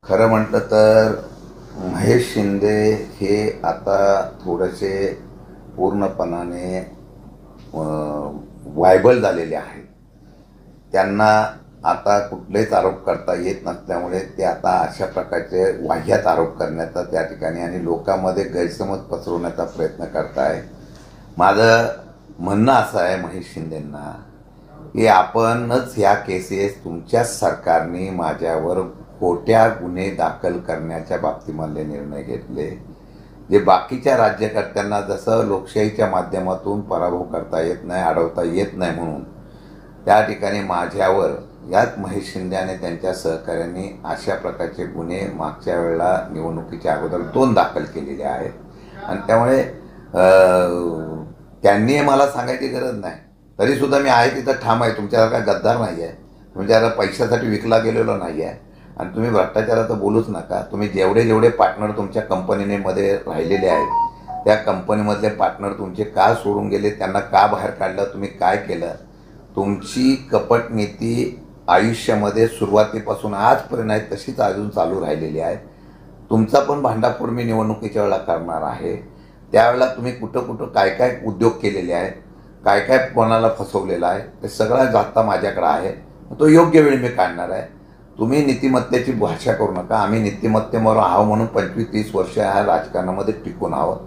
खरं म्हटलं तर महेश शिंदे हे आता थोडेसे पूर्णपणाने वायबल झालेले आहेत. त्यांना आता कुठलेच आरोप करता येत नसल्यामुळे ते आता अशा प्रकारचे वाह्यात आरोप करण्याचा त्या ठिकाणी आणि लोकांमध्ये गैरसमज पसरवण्याचा प्रयत्न करताय. माझं म्हणणं असं आहे महेश शिंदेंना की आपणच ह्या केसेस तुमच्याच सरकारने माझ्यावर खोट्या गुन्हे दाखल करण्याच्या बाबतीमधले निर्णय घेतले, जे बाकीच्या राज्यकर्त्यांना जसं लोकशाहीच्या माध्यमातून पराभव करता येत नाही, अडवता येत नाही म्हणून त्या ठिकाणी माझ्यावर याच महेश शिंदे आणि त्यांच्या सहकाऱ्यांनी अशा प्रकारचे गुन्हे मागच्या वेळेला निवडणुकीच्या अगोदर 2 दाखल केलेले आहेत आणि त्यामुळे त्यांनी मला सांगायची गरज नाही. तरीसुद्धा मी आहे तिथं ठाम आहे. तुमच्यासारखा गद्दार नाही आहे, तुमच्याला पैशासाठी विकला गेलेलो नाही आहे आणि तुम्ही भ्रष्टाचाराचं बोलूच नका. तुम्ही जेवढे जेवढे पार्टनर तुमच्या कंपनीमध्ये राहिलेले आहेत त्या कंपनीमधले पार्टनर तुमचे का सोडून गेले, त्यांना का बाहेर काढलं, तुम्ही काय केलं, तुमची कपट नीती आयुष्यामध्ये सुरुवातीपासून आजपर्यंत आहे तशीच अजून चालू राहिलेली आहे. तुमचा पण भांडाफोड मी निवडणुकीच्या वेळेला करणार आहे. त्यावेळेला तुम्ही कुठं कुठं काय काय उद्योग केलेले आहेत, काय काय कोणाला फसवलेलं आहे, ते सगळं जाता माझ्याकडे आहे. तो योग्य वेळी मी काढणार आहे. तुम्ही नीतिमत्तेची भाषा करू नका. आम्ही नीतिमत्तेवर आहो म्हणून 25-30 वर्ष ह्या राजकारणामध्ये टिकून आहोत.